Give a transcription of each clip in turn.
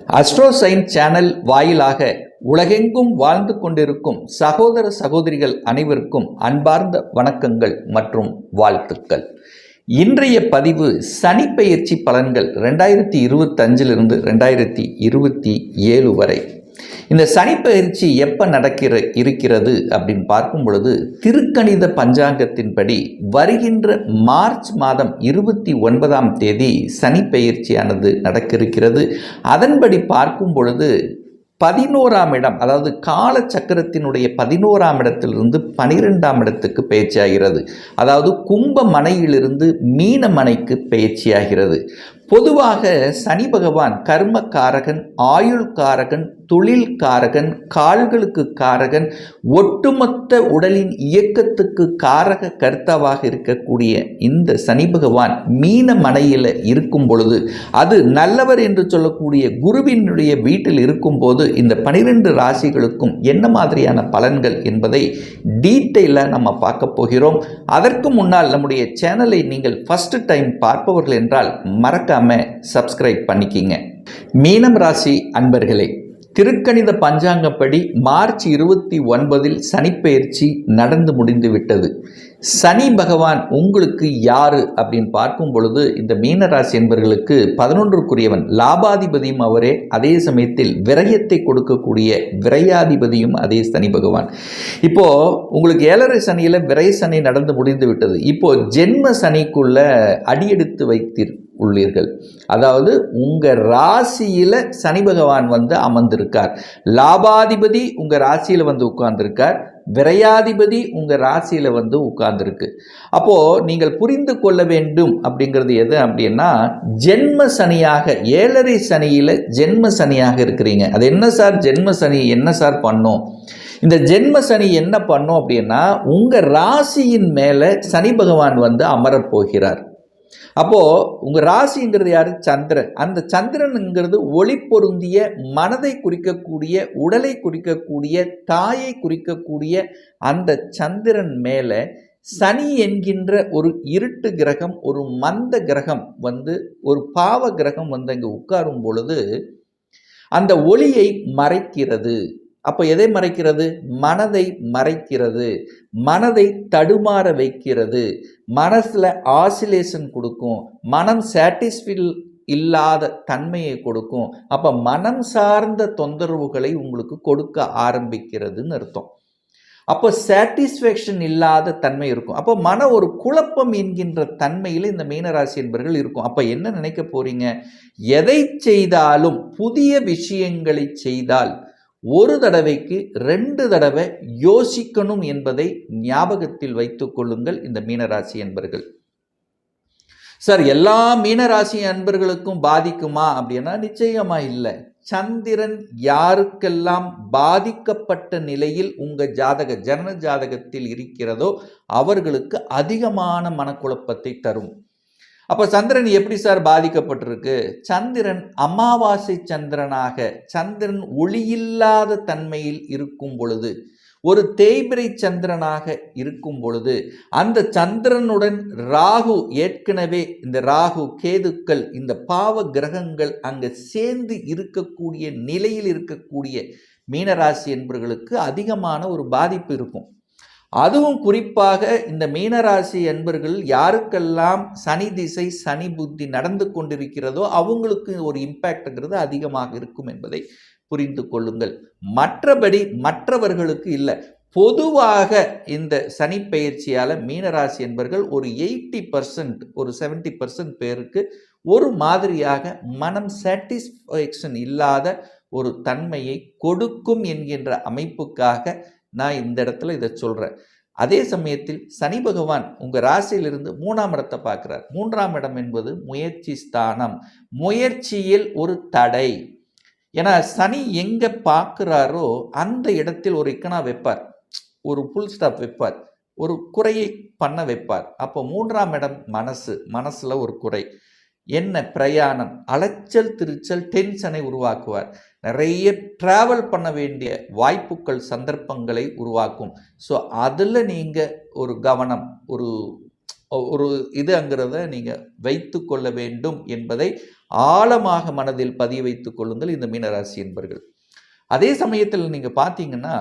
அஸ்ட்ரோசைன் channel வாயிலாக உலகெங்கும் வாழ்ந்து கொண்டிருக்கும் சகோதர சகோதரிகள் அனைவருக்கும் அன்பார்ந்த வணக்கங்கள் மற்றும் வாழ்த்துக்கள். இன்றைய பதிவு சனிப்பெயர்ச்சி பலன்கள் 2025 2027 வரை. இந்த சனிப்பெயர்ச்சி எப்போ இருக்கிறது அப்படின்னு பார்க்கும் பொழுது திருக்கணித பஞ்சாங்கத்தின்படி வருகின்ற மார்ச் மாதம் 29ஆம் தேதி சனிப்பெயர்ச்சியானது இருக்கிறது. அதன்படி பார்க்கும் பொழுது 11ஆம் இடம், அதாவது கால சக்கரத்தினுடைய 11ஆம் இடத்திலிருந்து 12ஆம் இடத்துக்கு பயிற்சியாகிறது. அதாவது கும்ப மனையிலிருந்து மீன மனைக்கு பயிற்சியாகிறது. பொதுவாக சனி பகவான் கர்மக்காரகன், ஆயுள் காரகன், தொழில் காரகன், கால்களுக்கு காரகன், ஒட்டுமொத்த உடலின் இயக்கத்துக்கு காரக கர்த்தாவாக இருக்கக்கூடிய இந்த சனி பகவான் மீன மனையில் இருக்கும் பொழுது, அது நல்லவர் என்று சொல்லக்கூடிய குருவினுடைய வீட்டில் இருக்கும்போது இந்த 12 ராசிகளுக்கும் என்ன மாதிரியான பலன்கள் என்பதை டீட்டெயிலாக நம்ம பார்க்க போகிறோம். அதற்கு முன்னால் நம்முடைய சேனலை நீங்கள் ஃபர்ஸ்ட் டைம் பார்ப்பவர்கள் என்றால் மறக்காம சப்ஸ்கிரைப் பண்ணிக்கிங்க. மீனம் ராசி அன்பர்களே, திருக்கணித பஞ்சாங்கப்படி மார்ச் 29 சனிப்பெயர்ச்சி நடந்து முடிந்து விட்டது. சனி பகவான் உங்களுக்கு யாரு அப்படின்னு பார்க்கும் பொழுது இந்த மீனராசி என்பவர்களுக்கு 11க்குரியவன், லாபாதிபதியும் அவரே, அதே சமயத்தில் விரயத்தை கொடுக்கக்கூடிய விரையாதிபதியும் அதே சனி பகவான். இப்போ உங்களுக்கு 7.5 சனியில விரை சனி நடந்து முடிந்து விட்டது. இப்போ ஜென்ம சனிக்குள்ள அடியெடுத்து உள்ளீர்கள். அதாவது உங்க ராசியில சனி பகவான் அமர்ந்திருக்கார். லாபாதிபதி உங்க ராசியில உட்கார்ந்திருக்கார். விரையாதிபதி உங்க ராசியில உட்கார்ந்திருக்கு. அப்போ நீங்கள் புரிந்து கொள்ள வேண்டும் அப்படிங்கிறது எது அப்படின்னா, ஜென்ம சனியாக 7.5 சனியில ஜென்ம சனியாக இருக்கிறீங்க. அது என்ன சார் ஜென்ம சனி, என்ன சார் பண்ணும்? இந்த ஜென்ம சனி என்ன பண்ணும் அப்படின்னா, உங்க ராசியின் மேல சனி பகவான் அமரப் போகிறார். அப்போ உங்க ராசிங்கிறது யாரு? சந்திரன். அந்த சந்திரனுங்கிறது ஒளி பொருந்திய மனதை குறிக்கக்கூடிய, உடலை குறிக்கக்கூடிய, தாயை குறிக்கக்கூடிய அந்த சந்திரன் மேல சனி என்கின்ற ஒரு இருட்டு கிரகம், ஒரு மந்த கிரகம் ஒரு பாவ கிரகம் அங்கே உட்காரும் பொழுது அந்த ஒளியை மறைக்கிறது. அப்போ எதை மறைக்கிறது? மனதை மறைக்கிறது, மனதை தடுமாற வைக்கிறது, மனசில் ஆசிலேஷன் கொடுக்கும், மனம் சாட்டிஸ்ஃபைல் இல்லாத தன்மையை கொடுக்கும். அப்போ மனம் சார்ந்த தொந்தரவுகளை உங்களுக்கு கொடுக்க ஆரம்பிக்கிறதுன்னு அர்த்தம். அப்போ சாட்டிஸ்ஃபேக்ஷன் இல்லாத தன்மை இருக்கும். அப்போ ஒரு குழப்பம் என்கின்ற தன்மையில் இந்த மீனராசி என்பவர்கள் இருக்கும். அப்போ என்ன நினைக்க போறீங்க? எதை செய்தாலும், புதிய விஷயங்களை செய்தால் ஒரு தடவைக்கு 2 தடவை யோசிக்கணும் என்பதை ஞாபகத்தில் வைத்துக் கொள்ளுங்கள் இந்த மீனராசி அன்பர்கள். சார், எல்லா மீனராசி அன்பர்களுக்கும் பாதிக்குமா அப்படின்னா நிச்சயமா இல்லை. சந்திரன் யாருக்கெல்லாம் பாதிக்கப்பட்ட நிலையில் உங்க ஜனன ஜாதகத்தில் இருக்கிறதோ அவர்களுக்கு அதிகமான மனக்குழப்பத்தை தரும். அப்போ சந்திரன் எப்படி சார் பாதிக்கப்பட்டிருக்கு? சந்திரன் அமாவாசை சந்திரனாக, சந்திரன் ஒளியில்லாத தன்மையில் இருக்கும் பொழுது, ஒரு தேய்பிரை சந்திரனாக இருக்கும் பொழுது, அந்த சந்திரனுடன் ராகு, ஏற்கனவே இந்த ராகு கேதுக்கள், இந்த பாவ கிரகங்கள் அங்கே சேர்ந்து இருக்கக்கூடிய நிலையில் இருக்கக்கூடிய மீனராசி என்பவர்களுக்கு அதிகமான ஒரு பாதிப்பு இருக்கும். அதுவும் குறிப்பாக இந்த மீனராசி என்பர்கள் யாருக்கெல்லாம் சனி திசை, சனி புத்தி நடந்து கொண்டிருக்கிறதோ அவங்களுக்கு ஒரு இம்பேக்ட்ங்கிறது அதிகமாக இருக்கும் என்பதை புரிந்து கொள்ளுங்கள். மற்றபடி மற்றவர்களுக்கு இல்லை. பொதுவாக இந்த சனி பெயர்ச்சியால் மீனராசி என்பர்கள் ஒரு 80%, ஒரு 70% பேருக்கு ஒரு மாதிரியாக மனம் சாட்டிஸ்ஃபேக்ஷன் இல்லாத ஒரு தன்மையை கொடுக்கும் என்கின்ற அமைப்புக்காக நான் இந்த இடத்துல இதை சொல்கிறேன். அதே சமயத்தில் சனி பகவான் உங்கள் ராசியிலிருந்து 3ஆம் இடத்தை பார்க்குறார். 3ஆம் இடம் என்பது முயற்சி ஸ்தானம். முயற்சியில் ஒரு தடை. ஏன்னா சனி எங்கே பார்க்குறாரோ அந்த இடத்தில் ஒரு இக்கனா வைப்பார், ஒரு புல் ஸ்டாப் வைப்பார், ஒரு குறையை பண்ண வைப்பார். அப்போ 3ஆம் இடம் மனசில் ஒரு குறை, என்ன பிரயாணம், அலைச்சல் திருச்சல், டென்ஷனை உருவாக்குவார். நிறைய டிராவல் பண்ண வேண்டிய வாய்ப்புகள், சந்தர்ப்பங்களை உருவாக்கும். ஸோ அதில் நீங்கள் ஒரு கவனம், ஒரு ஒரு இதுங்கிறத நீங்கள் வைத்து கொள்ள வேண்டும் என்பதை ஆழமாக மனதில் பதிய வைத்துக் கொள்ளுங்கள் இந்த மீனராசி என்பர்கள். அதே சமயத்தில் நீங்கள் பார்த்தீங்கன்னா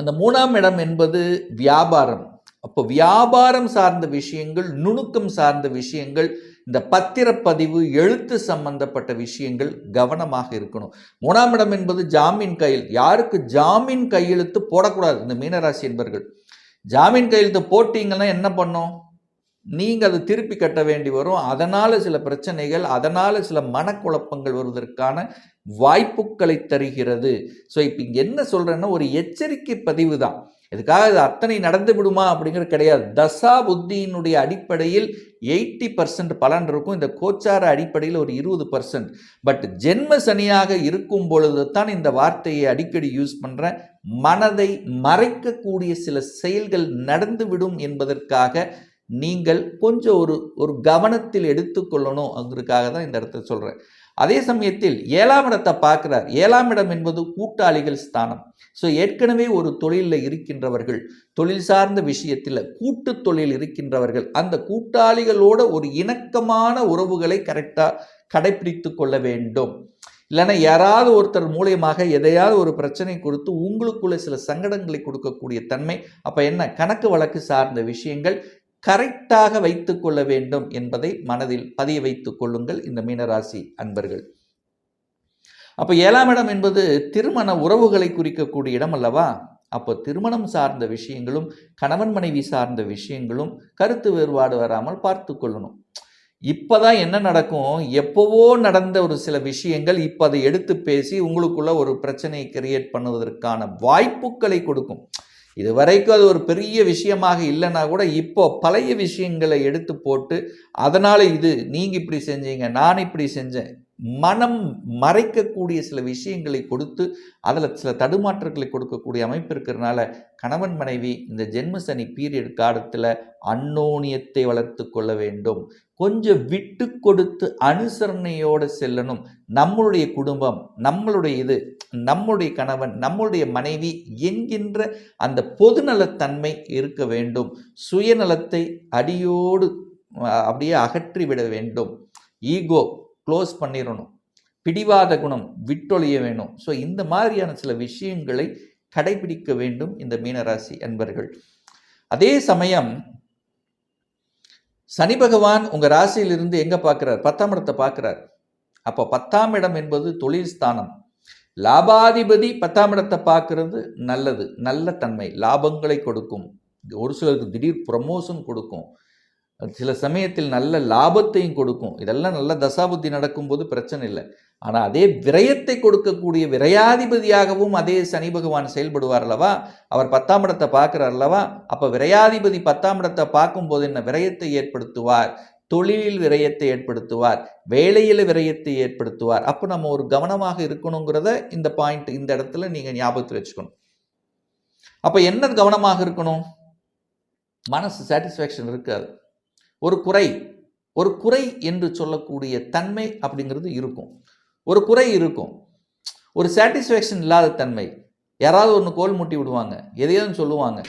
அந்த 3ஆம் இடம் என்பது வியாபாரம். அப்போ வியாபாரம் சார்ந்த விஷயங்கள், நுணுக்கம் சார்ந்த விஷயங்கள், இந்த பத்திரப்பதிவு, எழுத்து சம்பந்தப்பட்ட விஷயங்கள் கவனமாக இருக்கணும். 3ஆம் இடம் என்பது ஜாமீன் கையெழுத்து. யாருக்கு ஜாமீன் கையெழுத்து போடக்கூடாது இந்த மீனராசி என்பர்கள். ஜாமீன் கையெழுத்து போட்டீங்கன்னா என்ன பண்ணும்? நீங்கள் அதை திருப்பி கட்ட வேண்டி வரும். அதனால் சில பிரச்சனைகள், அதனால் சில மனக்குழப்பங்கள் வருவதற்கான வாய்ப்புகளை தருகிறது. ஸோ இப்போ இங்கே என்ன சொல்கிறேன்னா, ஒரு எச்சரிக்கை பதிவு தான். இதுக்காக இது அத்தனை நடந்து விடுமா அப்படிங்கிறது கிடையாது. தசா புத்தியினுடைய அடிப்படையில் 80% பலன் இருக்கும். இந்த கோச்சார அடிப்படையில் ஒரு 20%. பட் ஜென்ம சனியாக இருக்கும் பொழுது தான் இந்த வார்த்தையை அடிக்கடி யூஸ் பண்ணுறேன். மனதை மறைக்கக்கூடிய சில செயல்கள் நடந்துவிடும் என்பதற்காக நீங்கள் கொஞ்சம் ஒரு கவனத்தில் எடுத்துக்கொள்ளணும் அப்படிங்கிறதுக்காக தான் இந்த இடத்த சொல்கிறேன். அதே சமயத்தில் 7ஆம் இடத்தை பார்க்குறார். 7ஆம் இடம் என்பது கூட்டாளிகள் ஸ்தானம். ஸோ ஏற்கனவே ஒரு தொழிலில் இருக்கின்றவர்கள், தொழில் சார்ந்த விஷயத்தில் கூட்டு தொழில் இருக்கின்றவர்கள், அந்த கூட்டாளிகளோட ஒரு இணக்கமான உறவுகளை கரெக்டாக கடைபிடித்து கொள்ள வேண்டும். இல்லைன்னா யாராவது ஒருத்தர் மூலியமாக எதையாவது ஒரு பிரச்சனை கொடுத்து உங்களுக்குள்ள சில சங்கடங்களை கொடுக்கக்கூடிய தன்மை. அப்போ என்ன, கணக்கு வழக்கு சார்ந்த விஷயங்கள் கரெக்டாக வைத்து கொள்ள வேண்டும் என்பதை மனதில் பதிய வைத்துக் கொள்ளுங்கள் இந்த மீனராசி அன்பர்கள். அப்போ 7ஆம் இடம் என்பது திருமண உறவுகளை குறிக்கக்கூடிய இடம் அல்லவா? அப்போ திருமணம் சார்ந்த விஷயங்களும் கணவன் மனைவி சார்ந்த விஷயங்களும் கருத்து வேறுபாடு வராமல் பார்த்து கொள்ளணும். இப்போதான் என்ன நடக்கும், எப்போவோ நடந்த ஒரு சில விஷயங்கள் இப்போ அதை எடுத்து பேசி உங்களுக்குள்ள ஒரு பிரச்சனையை கிரியேட் பண்ணுவதற்கான வாய்ப்புகளை கொடுக்கும். இது வரைக்கும் அது ஒரு பெரிய விஷயமாக இல்லைன்னா கூட இப்போ பழைய விஷயங்களை எடுத்து போட்டு அதனால் இது நீங்கள் இப்படி செஞ்சீங்க, நான் இப்படி செஞ்சேன், மனம் மறைக்கக்கூடிய சில விஷயங்களை கொடுத்து அதில் சில தடுமாற்றங்களை கொடுக்கக்கூடிய அமைப்பு இருக்கிறதுனால கணவன் மனைவி இந்த ஜென்ம சனி பீரியட் காலத்தில் அந்யோன்யத்தை வளர்த்து கொள்ள வேண்டும். கொஞ்சம் விட்டு கொடுத்து அனுசரணையோடு செல்லணும். நம்மளுடைய குடும்பம், நம்மளுடைய கணவன், நம்மளுடைய மனைவி என்கின்ற அந்த பொதுநலத்தன்மை இருக்க வேண்டும். சுயநலத்தை அடியோடு அப்படியே அகற்றிவிட வேண்டும். ஈகோ க்ளோஸ் பண்ணிடணும். பிடிவாத குணம் விட்டொழிய வேணும். ஸோ இந்த மாதிரியான சில விஷயங்களை கடைபிடிக்க வேண்டும் இந்த மீனராசி அன்பர்கள். அதே சமயம் சனி பகவான் உங்கள் ராசியிலிருந்து எங்கே பார்க்குறார்? 10ஆம் இடத்தை பார்க்குறார். அப்போ 10ஆம் இடம் என்பது தொழில் ஸ்தானம். லாபாதிபதி 10ஆம் இடத்தை பார்க்கறது நல்லது, நல்ல தன்மை, லாபங்களை கொடுக்கும். ஒரு சிலருக்கு திடீர் ப்ரமோஷன் கொடுக்கும், சில சமயத்தில் நல்ல லாபத்தையும் கொடுக்கும். இதெல்லாம் நல்ல தசாபுத்தி நடக்கும்போது பிரச்சனை இல்லை. ஆனால் அதே விரயத்தை கொடுக்கக்கூடிய விரையாதிபதியாகவும் அதே சனி பகவான் செயல்படுவார் அல்லவா? அவர் 10ஆம் இடத்தை பார்க்குறார் அல்லவா? அப்போ விரையாதிபதி 10ஆம் இடத்தை பார்க்கும்போது என்ன விரயத்தை ஏற்படுத்துவார்? தொழிலில் விரயத்தை ஏற்படுத்துவார், வேலையில் விரயத்தை ஏற்படுத்துவார். அப்போ நம்ம ஒரு கவனமாக இருக்கணுங்கிறத இந்த பாயிண்ட், இந்த இடத்துல நீங்கள் ஞாபகத்தில் வச்சுக்கணும். அப்போ என்ன கவனமாக இருக்கணும்? மனசு சாட்டிஸ்ஃபேக்ஷன் இருக்காது. ஒரு குறை என்று சொல்லக்கூடிய தன்மை அப்படிங்கிறது இருக்கும். ஒரு குறை இருக்கும், ஒரு சாட்டிஸ்ஃபேக்ஷன் இல்லாத தன்மை. யாராவது ஒன்று கோல் முட்டி விடுவாங்க, எதையாவது சொல்லுவாங்க.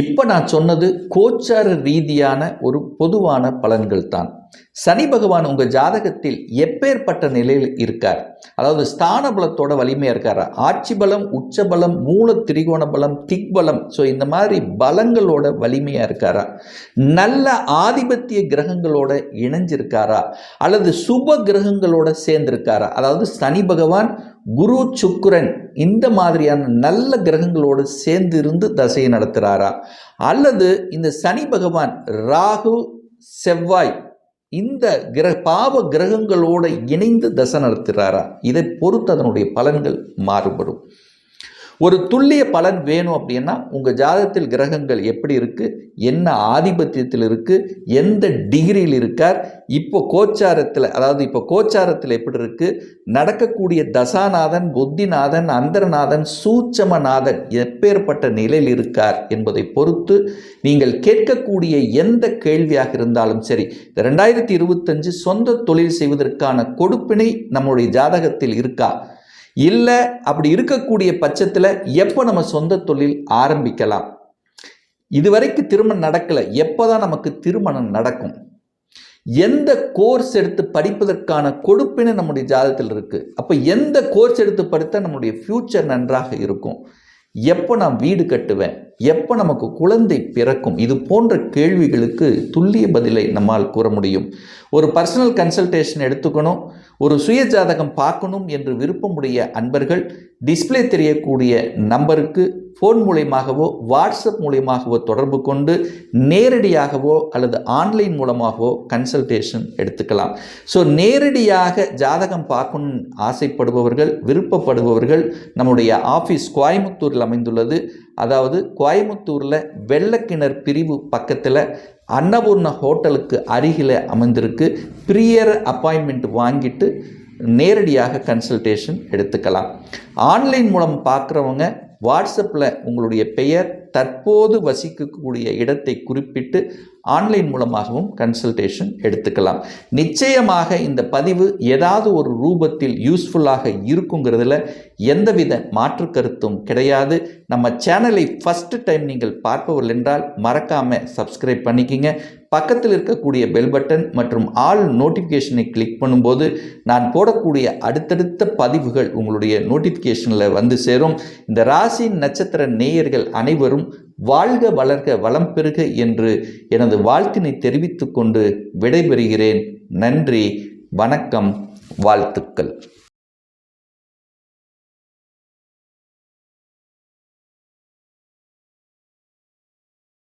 இப்போ நான் சொன்னது கோச்சார ரீதியான ஒரு பொதுவான பலன்கள் தான். சனி பகவான் உங்கள் ஜாதகத்தில் எப்பேற்பட்ட நிலையில் இருக்கார், அதாவது ஸ்தான பலத்தோட வலிமையாக இருக்காரா, ஆட்சி பலம், உச்ச பலம், மூல திரிகோண பலம், திக்பலம், ஸோ இந்த மாதிரி பலங்களோட வலிமையாக இருக்காரா, நல்ல ஆதிபத்திய கிரகங்களோட இணைஞ்சிருக்காரா, அல்லது சுப கிரகங்களோட சேர்ந்திருக்காரா, அதாவது சனி பகவான், குரு, சுக்கிரன் இந்த மாதிரியான நல்ல கிரகங்களோடு சேர்ந்து இருந்து தசையை நடத்துகிறாரா, அல்லது இந்த சனி பகவான் ராகு, செவ்வாய் இந்த பாவ கிரகங்களோடு இணைந்து தசை நடத்துகிறாரா, இதை பொறுத்து அதனுடைய பலன்கள் மாறுபடும். ஒரு துல்லிய பலன் வேணும் அப்படின்னா உங்கள் ஜாதகத்தில் கிரகங்கள் எப்படி இருக்குது, என்ன ஆதிபத்தியத்தில் இருக்குது, எந்த டிகிரியில் இருக்கார், இப்போ கோச்சாரத்தில், அதாவது இப்போ கோச்சாரத்தில் எப்படி இருக்குது, நடக்கக்கூடிய தசாநாதன், புத்திநாதன், அந்தரநாதன், சூட்சமநாதன் எப்பேற்பட்ட நிலையில் இருக்கார் என்பதை பொறுத்து நீங்கள் கேட்கக்கூடிய எந்த கேள்வியாக இருந்தாலும் சரி, 2025 சொந்த தொழில் செய்வதற்கான கொடுப்பினை நம்முடைய ஜாதகத்தில் இருக்கா, இல்லை அப்படி இருக்கக்கூடிய பட்சத்தில் எப்போ நம்ம சொந்த தொழில் ஆரம்பிக்கலாம், இதுவரைக்கும் திருமணம் நடக்கலை, எப்போதான் நமக்கு திருமணம் நடக்கும்? எந்த கோர்ஸ் எடுத்து படிப்பதற்கான கொடுப்பினை நம்முடைய ஜாதகத்தில் இருக்குது. அப்போ எந்த கோர்ஸ் எடுத்து படித்தா நம்முடைய ஃப்யூச்சர் நன்றாக இருக்கும்? எப்போ நான் வீடு கட்டுவேன்? எப்போ நமக்கு குழந்தை பிறக்கும்? இது போன்ற கேள்விகளுக்கு துல்லிய பதிலை நம்மால் கூற முடியும். ஒரு பர்சனல் கன்சல்டேஷன் எடுத்துக்கணும், ஒரு சுய ஜாதகம் பார்க்கணும் என்று விருப்பமுடைய அன்பர்கள் டிஸ்பிளே தெரியக்கூடிய நம்பருக்கு ஃபோன் மூலமாகவோ வாட்ஸ்அப் மூலமாகவோ தொடர்பு கொண்டு நேரடியாகவோ அல்லது ஆன்லைன் மூலமாகவோ கன்சல்டேஷன் எடுத்துக்கலாம். ஸோ நேரடியாக ஜாதகம் பார்க்கணும்னு ஆசைப்படுபவர்கள், விருப்பப்படுபவர்கள், நம்முடைய ஆஃபீஸ் கோயம்புத்தூரில் அமைந்துள்ளது. அதாவது கோயம்புத்தூரில் வெள்ளக்கிணர் பிரிவு பக்கத்தில் அன்னபூர்ணா ஹோட்டலுக்கு அருகில் அமைந்திருக்கு. ப்ரியர் அப்பாயின்மெண்ட் வாங்கிட்டு நேரடியாக கன்சல்டேஷன் எடுத்துக்கலாம். ஆன்லைன் மூலம் பார்க்குறவங்க வாட்ஸ்அப்பில் உங்களுடைய பெயர், தற்போது வசிக்கக்கூடிய இடத்தை குறிப்பிட்டு ஆன்லைன் மூலமாகவும் கன்சல்டேஷன் எடுத்துக்கலாம். நிச்சயமாக இந்த பதிவு ஏதாவது ஒரு ரூபத்தில் யூஸ்ஃபுல்லாக இருக்குங்கிறதுல எந்தவித மாற்று கருத்தும் கிடையாது. நம்ம சேனலை ஃபஸ்ட்டு டைம் நீங்கள் பார்ப்பவர்கள் என்றால் மறக்காமல் சப்ஸ்கிரைப் பண்ணிக்கிங்க. பக்கத்தில் இருக்கக்கூடிய பெல் பட்டன் மற்றும் ஆல் நோட்டிஃபிகேஷனை கிளிக் பண்ணும்போது நான் போடக்கூடிய அடுத்தடுத்த பதிவுகள் உங்களுடைய நோட்டிஃபிகேஷனில் வந்து சேரும். இந்த ராசி நட்சத்திர நேயர்கள் அனைவரும் வாழ்க வளர்க வளம் பெறுக என்று எனது வாழ்த்தினை தெரிவித்துக் கொண்டு விடைபெறுகிறேன். நன்றி, வணக்கம், வாழ்த்துக்கள்.